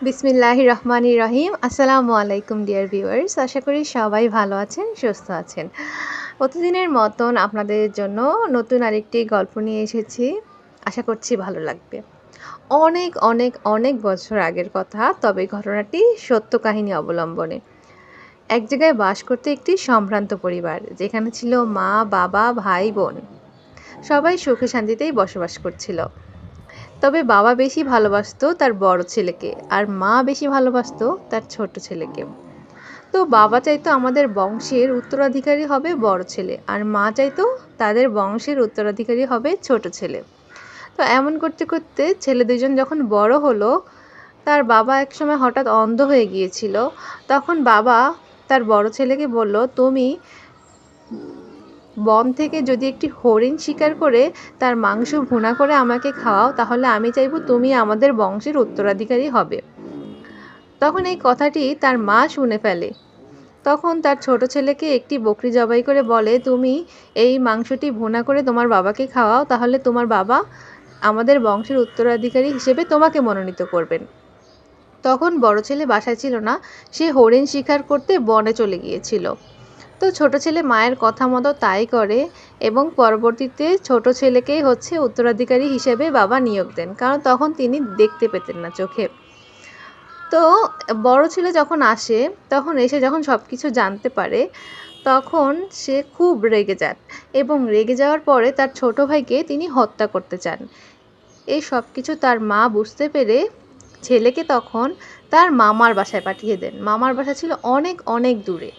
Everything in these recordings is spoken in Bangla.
বিসমিল্লাহির রহমানির রহিম। আসসালামু আলাইকুম ডিয়ার ভিউয়ার্স, আশা করি সবাই ভালো আছেন, সুস্থ আছেন। প্রতিদিনের মতন আপনাদের জন্য নতুন আরেকটি গল্প নিয়ে এসেছি। আশা করছি ভালো লাগবে। অনেক অনেক অনেক বছর আগের কথা, তবে ঘটনাটি সত্য কাহিনী অবলম্বনে। এক জায়গায় বাস করতে একটি সম্ভ্রান্ত পরিবার, যেখানে ছিল মা, বাবা, ভাই, বোন। সবাই সুখে শান্তিতেই বসবাস করছিল। তবে বাবা বেশি ভালোবাসতো তার বড় ছেলেকে, আর মা বেশি ভালোবাসতো তার ছোট ছেলেকে। তো বাবা চাইতো আমাদের বংশের উত্তরাধিকারী হবে বড় ছেলে, আর মা চাইতো তাদের বংশের উত্তরাধিকারী হবে ছোট ছেলে। তো এমন করতে করতে ছেলে দুজন যখন বড় হলো, তার বাবা একসময় হঠাৎ অন্ধ হয়ে গিয়েছিল। তখন বাবা তার বড় ছেলেকে বলল, তুমি বন থেকে যদি একটি হরিণ শিকার করে তার মাংস ভুনা করে আমাকে খাওয়াও, তাহলে আমি চাইবো তুমি আমাদের বংশের উত্তরাধিকারী হবে। তখন এই কথাটি তার মা শুনে ফেলে। তখন তার ছোট ছেলেকে একটি বকরি জবাই করে বলে, তুমি এই মাংসটি ভুনা করে তোমার বাবাকে খাওয়াও, তাহলে তোমার বাবা আমাদের বংশের উত্তরাধিকারী হিসেবে তোমাকে মনোনীত করবেন। তখন বড় ছেলে বাসায় ছিল না, সে হরিণ শিকার করতে বনে চলে গিয়েছিল। তো ছোট ছেলে মায়ের কথা মতো তাই করে, এবং পরবর্তীতে ছোট ছেলেকেই উত্তরাধিকারী হিসেবে বাবা নিয়োগ দেন, কারণ তখন তিনি দেখতে পেতেন না চোখে। তো বড় ছেলে যখন আসে, তখন এসে যখন সব কিছু জানতে পারে, তখন সে খুব রেগে যান, এবং রেগে যাওয়ার পরে তার ছোট ভাইকে তিনি হত্যা করতে চান। এই সব কিছু তার মা বুঝতে পেরে ছেলেকে তখন তার মামার বাসায় পাঠিয়ে দেন। মামার বাসা ছিল অনেক অনেক দূরে।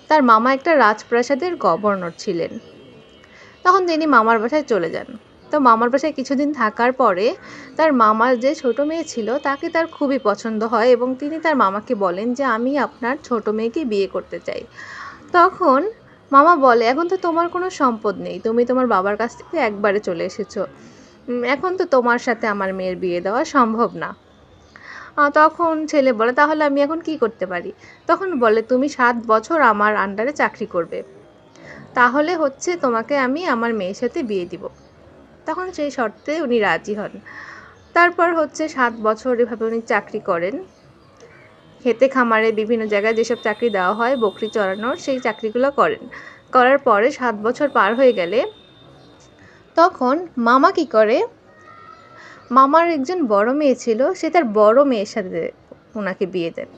তার মামা একটা রাজপ্রাসাদের গভর্নর ছিলেন। তখন তিনি মামার বাসায় চলে যান। তো মামার বাসায় কিছুদিন থাকার পরে তার মামার যে ছোট মেয়ে ছিল, তাকে তার খুবই পছন্দ হয়, এবং তিনি তার মামাকে বলেন যে আমি আপনার ছোট মেয়েকে বিয়ে করতে চাই। তখন মামা বলে, এখন তো তোমার কোনো সম্পদ নেই, তুমি তোমার বাবার কাছ থেকে একবারে চলে এসেছো, এখন তো তোমার সাথে আমার মেয়ের বিয়ে দেওয়া সম্ভব না। তখন ছেলে বলে, তাহলে আমি এখন কি করতে পারি? তখন বলে, তুমি 7 বছর আমার আন্ডারে চাকরি করবে, তাহলে তোমাকে আমি আমার মেয়ের সাথে বিয়ে দিব। তখন সেই শর্তে উনি রাজি হন। তারপর 7 বছর এভাবে উনি চাকরি করেন। খেতে খামারে বিভিন্ন জায়গায় যেসব চাকরি দেওয়া হয় বকরি চড়ানোর, সেই চাকরিগুলো করেন। করার পরে 7 বছর পার হয়ে গেলে তখন মামা কি করে, মামার একজন বড় মেয়ে ছিল, সে তার বড় মেয়ের সাথে ওনাকে বিয়ে দেন।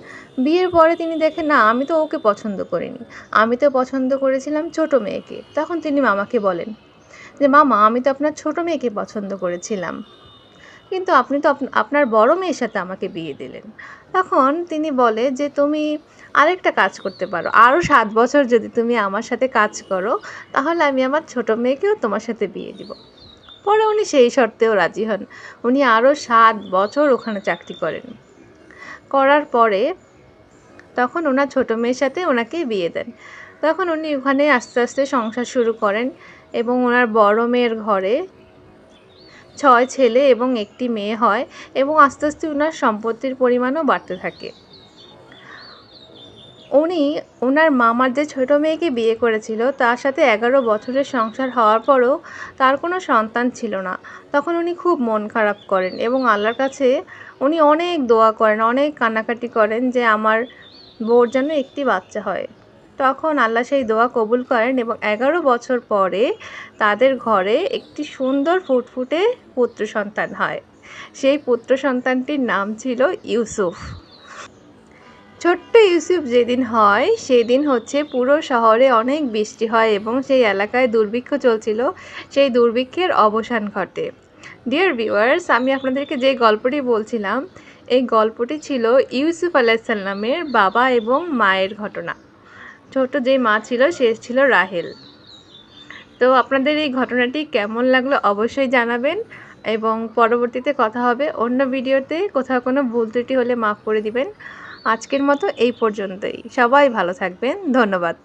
বিয়ের পরে তিনি দেখেন, না, আমি তো ওকে পছন্দ করিনি, আমি তো পছন্দ করেছিলাম ছোট মেয়েকে। তখন তিনি মামাকে বলেন যে, মামা, আমি তো আপনার ছোট মেয়েকে পছন্দ করেছিলাম, কিন্তু আপনি তো আপনার বড় মেয়ের সাথে আমাকে বিয়ে দিলেন। তখন তিনি বলে যে, তুমি আরেকটা কাজ করতে পারো, আরও 7 বছর যদি তুমি আমার সাথে কাজ করো, তাহলে আমি আমার ছোট মেয়েকেও তোমার সাথে বিয়ে দিব। পরে উনি সেই শর্তেও রাজি হন। উনি আরও 7 বছর ওখানে চাকরি করেন। করার পরে তখন ওনার ছোট মেয়ের সাথে ওনাকে বিয়ে দেন। তখন উনি ওখানে আস্তে আস্তে সংসার শুরু করেন, এবং ওনার বড় মেয়ের ঘরে 6 ছেলে এবং 1টি মেয়ে হয়, এবং আস্তে আস্তে ওনার সম্পত্তির পরিমাণও বাড়তে থাকে। উনি ওনার মামার যে ছোট মেয়েকে বিয়ে করেছিল, তার সাথে 11 বছরের সংসার হওয়ার পরও তার কোনো সন্তান ছিল না। তখন উনি খুব মন খারাপ করেন, এবং আল্লাহর কাছে উনি অনেক দোয়া করেন, অনেক কান্নাকাটি করেন যে আমার বউর যেন একটি বাচ্চা হয়। তখন আল্লাহ সেই দোয়া কবুল করেন, এবং 11 বছর পরে তাদের ঘরে একটি সুন্দর ফুটফুটে পুত্র সন্তান হয়। সেই পুত্র সন্তানটির নাম ছিল ইউসুফ। ছোট্ট ইউসুফ যেদিন হয়, সেদিন পুরো শহরে অনেক বৃষ্টি হয়, এবং সেই এলাকায় দুর্ভিক্ষ চলছিল। সেই দুর্ভিক্ষের অবসান ঘটে। ডিয়ার ভিউয়ার্স, আমি আপনাদেরকে যে গল্পটি বলছিলাম, এই গল্পটি ছিল ইউসুফ আলাইসাল্লামের বাবা এবং মায়ের ঘটনা। ছোট যে মা ছিল, সে ছিল রাহেল। তো আপনাদের এই ঘটনাটি কেমন লাগলো অবশ্যই জানাবেন, এবং পরবর্তীতে কথা হবে অন্য ভিডিওতে। কোথাও কোনো ভুল ত্রুটি হলে মাফ করে দিবেন। আজকের মতো এই পর্যন্তই। সবাই ভালো থাকবেন। ধন্যবাদ।